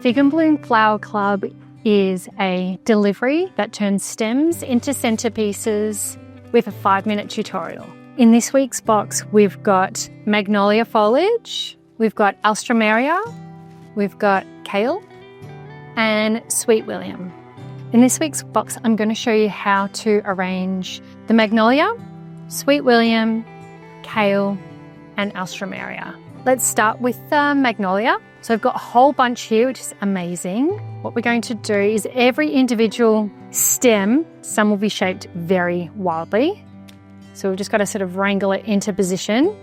Fig and Bloom Flower Club is a delivery that turns stems into centerpieces with a 5-minute tutorial. In this week's box, we've got magnolia foliage, we've got alstroemeria, we've got kale, and sweet william. In this week's box, I'm going to show you how to arrange the magnolia, sweet william, kale, and alstroemeria. Let's start with the magnolia. So I've got a whole bunch here, which is amazing. What we're going to do is every individual stem, some will be shaped very wildly. So we've just got to sort of wrangle it into position.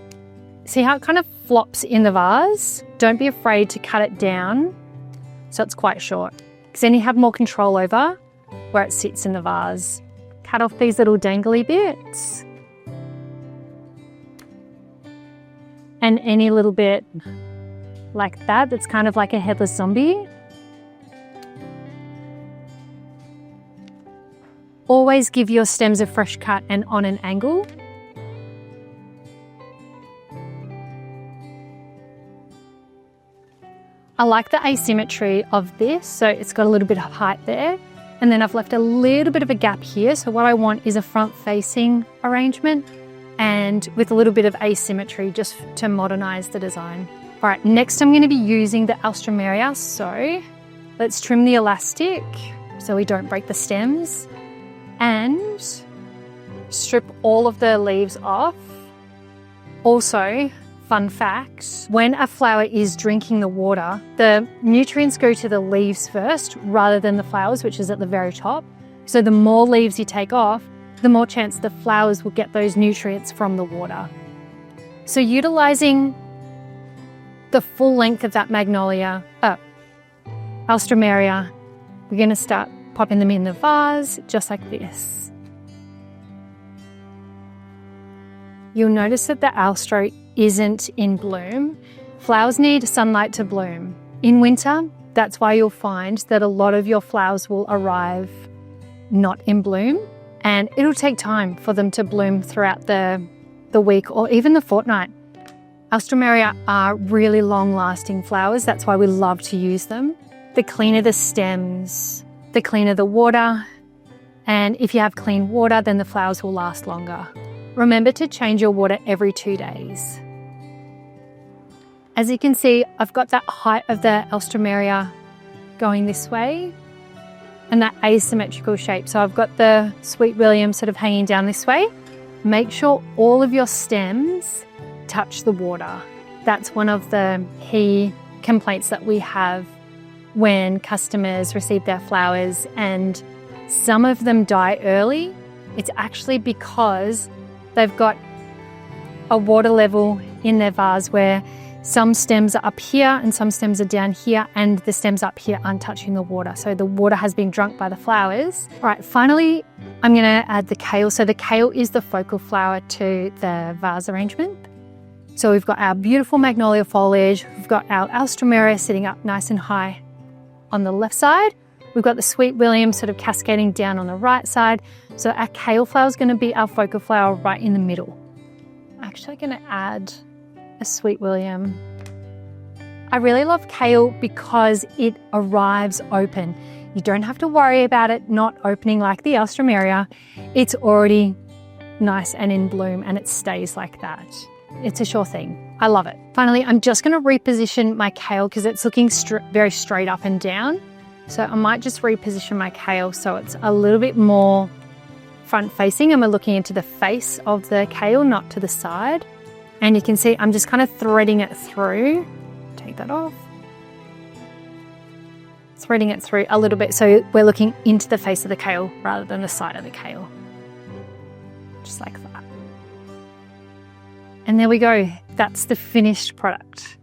See how it kind of flops in the vase? Don't be afraid to cut it down so it's quite short, because then you have more control over where it sits in the vase. Cut off these little dangly bits. And any little bit like that, that's kind of like a headless zombie. Always give your stems a fresh cut and on an angle. I like the asymmetry of this, so it's got a little bit of height there. And then I've left a little bit of a gap here. So what I want is a front-facing arrangement and with a little bit of asymmetry just to modernize the design. All right, next I'm going to be using the alstroemeria. So let's trim the elastic so we don't break the stems and strip all of the leaves off. Also, fun fact, when a flower is drinking the water, the nutrients go to the leaves first rather than the flowers, which is at the very top. So the more leaves you take off, the more chance the flowers will get those nutrients from the water. So utilizing the full length of that magnolia, alstroemeria, we're going to start popping them in the vase just like this. You'll notice that the alstro isn't in bloom. Flowers need sunlight to bloom. In winter, that's why you'll find that a lot of your flowers will arrive not in bloom, and it'll take time for them to bloom throughout the week or even the fortnight. Alstroemeria are really long-lasting flowers. That's why we love to use them. The cleaner the stems, the cleaner the water, and if you have clean water, then the flowers will last longer. Remember to change your water every 2 days. As you can see, I've got that height of the alstroemeria going this way and that asymmetrical shape. So I've got the sweet william sort of hanging down this way. Make sure all of your stems touch the water. That's one of the key complaints that we have when customers receive their flowers and some of them die early. It's actually because they've got a water level in their vase where some stems are up here and some stems are down here, and the stems up here aren't touching the water. So the water has been drunk by the flowers. All right, finally, I'm going to add the kale. So the kale is the focal flower to the vase arrangement. So we've got our beautiful magnolia foliage. We've got our alstroemeria sitting up nice and high on the left side. We've got the sweet william sort of cascading down on the right side. So our kale flower is going to be our focal flower right in the middle. I'm actually going to add a sweet william. I really love kale because it arrives open. You don't have to worry about it not opening like the alstroemeria. It's already nice and in bloom and it stays like that. It's a sure thing. I love it. Finally, I'm just going to reposition my kale because it's looking very straight up and down. So I might just reposition my kale so it's a little bit more front facing and we're looking into the face of the kale, not to the side. And you can see I'm just kind of threading it through. Take that off. Threading it through a little bit so we're looking into the face of the kale rather than the side of the kale. Just like that. And there we go. That's the finished product.